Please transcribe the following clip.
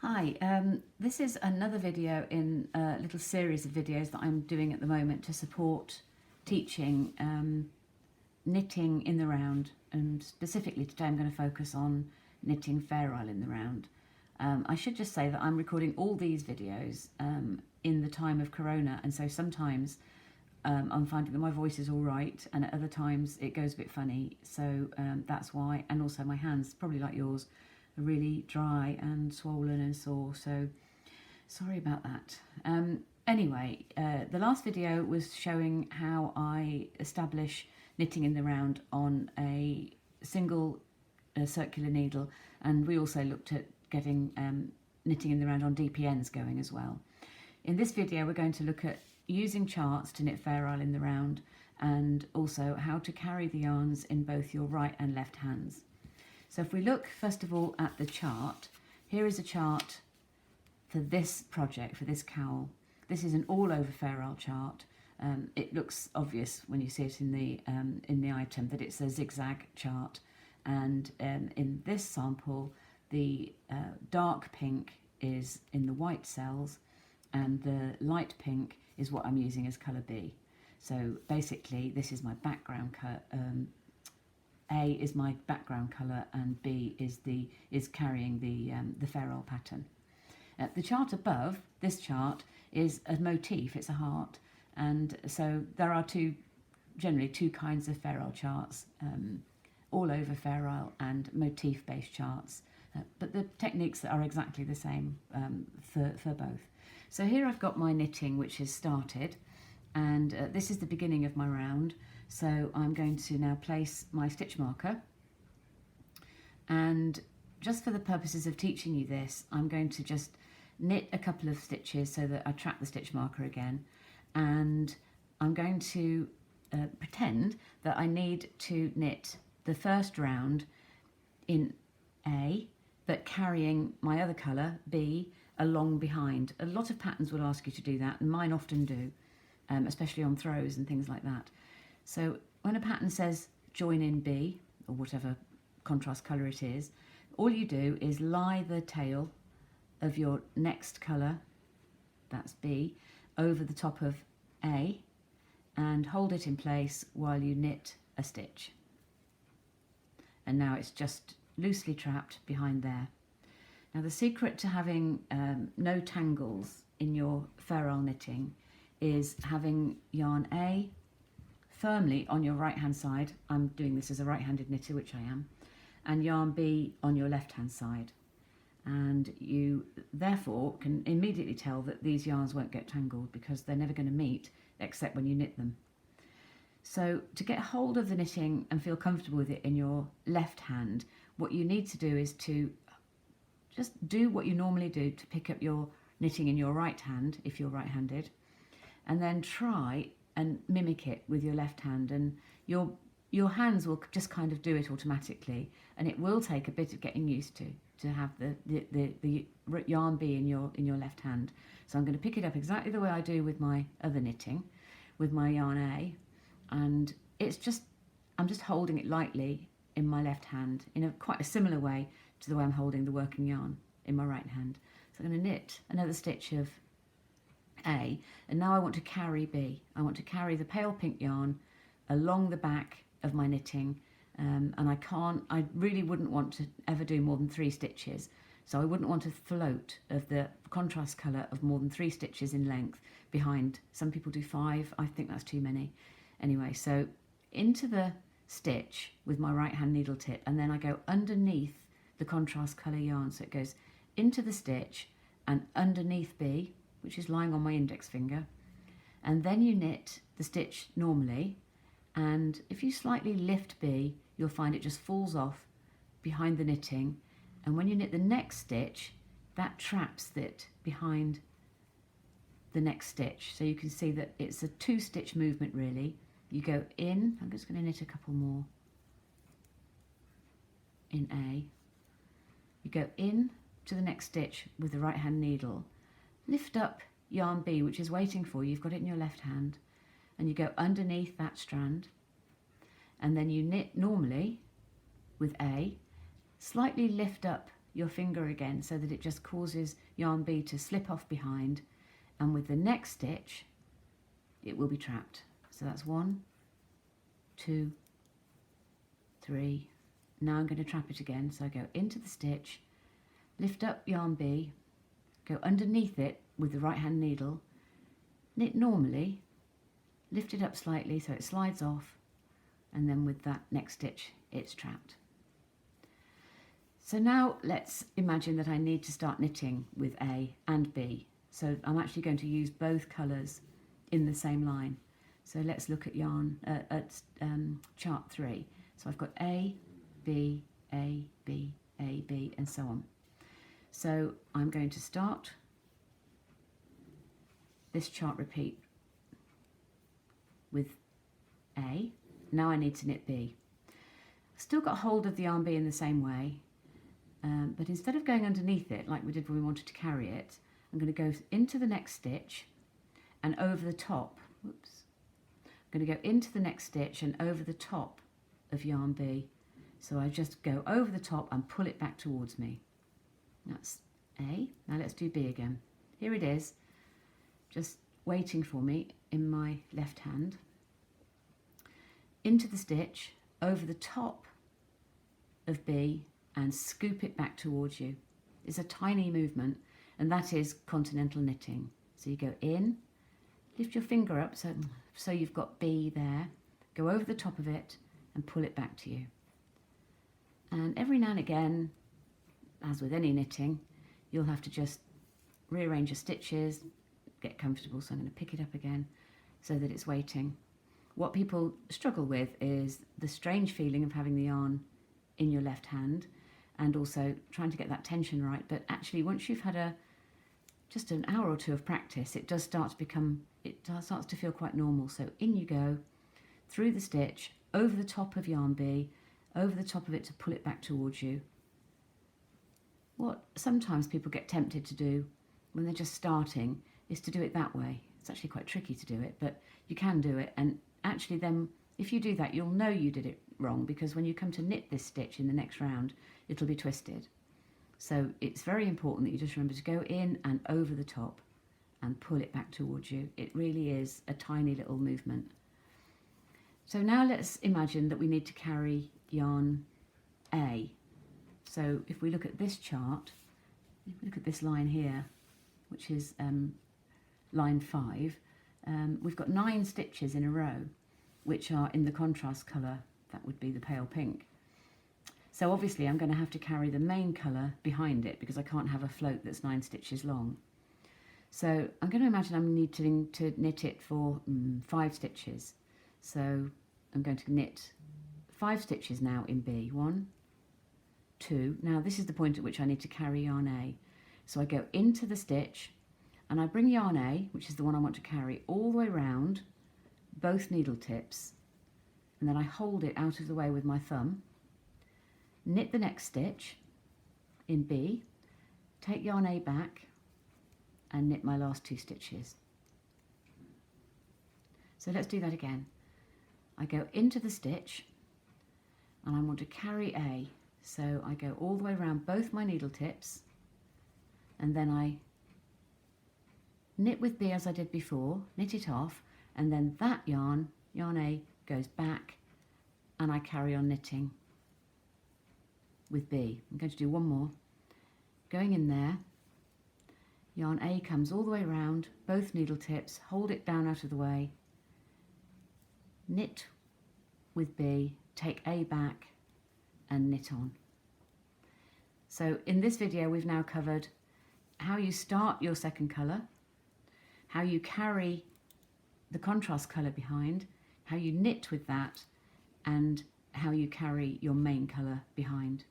Hi, this is another video in a little series of videos that I'm doing at the moment to support teaching knitting in the round, and specifically today I'm going to focus on knitting Fairisle in the round. I should just say that I'm recording all these videos in the time of Corona, and so sometimes I'm finding that my voice is all right and at other times it goes a bit funny, so that's why. And also my hands, probably like yours, are really dry and swollen and sore, so sorry about that. Anyway, the last video was showing how I establish knitting in the round on a single circular needle, and we also looked at getting knitting in the round on DPNs going as well. In this video we're going to look at using charts to knit Fairisle in the round, and also how to carry the yarns in both your right and left hands. So if we look first of all at the chart, here is a chart for this project, for this cowl. This is an all-over Fairisle chart. It looks obvious when you see it in the item that it's a zigzag chart, and in this sample the dark pink is in the white cells and the light pink is what I'm using as colour B. So basically this is my background colour. A is my background colour and B is carrying the Fairisle pattern. The chart above, this chart, is a motif, it's a heart, and so there are generally two kinds of Fairisle charts, all over Fairisle and motif based charts, but the techniques are exactly the same for both. So here I've got my knitting which has started, and this is the beginning of my round. So I'm going to now place my stitch marker, and just for the purposes of teaching you this, I'm going to just knit a couple of stitches so that I trap the stitch marker again, and I'm going to pretend that I need to knit the first round in A, but carrying my other colour, B, along behind. A lot of patterns will ask you to do that, and mine often do, especially on throws and things like that. So when a pattern says join in B, or whatever contrast colour it is, all you do is lie the tail of your next colour, that's B, over the top of A, and hold it in place while you knit a stitch. And now it's just loosely trapped behind there. Now the secret to having no tangles in your Fairisle knitting is having yarn A firmly on your right hand side. I'm doing this as a right-handed knitter, which I am, and yarn B on your left hand side, and you therefore can immediately tell that these yarns won't get tangled because they're never going to meet except when you knit them. So to get hold of the knitting and feel comfortable with it in your left hand, what you need to do is to just do what you normally do to pick up your knitting in your right hand if you're right-handed, and then try and mimic it with your left hand, and your hands will just kind of do it automatically, and it will take a bit of getting used to have the yarn be in your left hand. So I'm going to pick it up exactly the way I do with my other knitting, with my yarn A, and I'm just holding it lightly in my left hand in quite a similar way to the way I'm holding the working yarn in my right hand. So I'm going to knit another stitch of A, and now I want to carry B. I want to carry the pale pink yarn along the back of my knitting, and I really wouldn't want to ever do more than 3 stitches, so I wouldn't want a float of the contrast colour of more than 3 stitches in length behind. Some people do 5, I think that's too many. Anyway, so into the stitch with my right hand needle tip, and then I go underneath the contrast colour yarn, so it goes into the stitch and underneath B, which is lying on my index finger, and then you knit the stitch normally, and if you slightly lift B, you'll find it just falls off behind the knitting, and when you knit the next stitch, that traps it behind the next stitch. So you can see that it's a 2-stitch movement really. You go in, I'm just going to knit a couple more in A, you go in to the next stitch with the right hand needle, lift up yarn B, which is waiting for you, you've got it in your left hand, and you go underneath that strand, and then you knit normally with A, slightly lift up your finger again so that it just causes yarn B to slip off behind, and with the next stitch it will be trapped. So that's 1, 2, 3. Now I'm going to trap it again. So I go into the stitch, lift up yarn B, go underneath it with the right hand needle, knit normally, lift it up slightly so it slides off, and then with that next stitch it's trapped. So now let's imagine that I need to start knitting with A and B. So I'm actually going to use both colours in the same line. So let's look at chart 3. So I've got A, B, A, B, A, B, and so on. So I'm going to start this chart repeat with A. Now I need to knit B. I've still got hold of the yarn B in the same way, but instead of going underneath it like we did when we wanted to carry it, I'm going to go into the next stitch and over the top. Whoops. I'm going to go into the next stitch and over the top of yarn B. So I just go over the top and pull it back towards me. That's A. Now let's do B again. Here it is, just waiting for me in my left hand. Into the stitch, over the top of B, and scoop it back towards you. It's a tiny movement, and that is continental knitting. So you go in, lift your finger up so you've got B there, go over the top of it and pull it back to you. And every now and again, as with any knitting, you'll have to just rearrange your stitches, get comfortable. So I'm going to pick it up again so that it's waiting. What people struggle with is the strange feeling of having the yarn in your left hand and also trying to get that tension right. But actually, once you've had just an hour or two of practice, it does start to become, it starts to feel quite normal. So in you go, through the stitch, over the top of yarn B, over the top of it to pull it back towards you. What sometimes people get tempted to do when they're just starting is to do it that way. It's actually quite tricky to do it, but you can do it. And actually then, if you do that, you'll know you did it wrong, because when you come to knit this stitch in the next round, it'll be twisted. So it's very important that you just remember to go in and over the top and pull it back towards you. It really is a tiny little movement. So now let's imagine that we need to carry yarn A. So if we look at this chart, if we look at this line here, which is line 5, we've got 9 stitches in a row, which are in the contrast colour. That would be the pale pink. So obviously I'm going to have to carry the main colour behind it because I can't have a float that's 9 stitches long. So I'm going to imagine I'm needing to knit it for 5 stitches. So I'm going to knit 5 stitches now in B. 1, 2. Now this is the point at which I need to carry yarn A. So I go into the stitch and I bring yarn A, which is the one I want to carry, all the way round both needle tips, and then I hold it out of the way with my thumb, knit the next stitch in B, take yarn A back and knit my last 2 stitches. So let's do that again. I go into the stitch and I want to carry A, so I go all the way around both my needle tips and then I knit with B as I did before, knit it off, and then that yarn A, goes back and I carry on knitting with B. I'm going to do one more. Going in there, yarn A comes all the way around both needle tips, hold it down out of the way, knit with B, take A back and knit on. So in this video we've now covered how you start your second colour, how you carry the contrast colour behind, how you knit with that, and how you carry your main colour behind.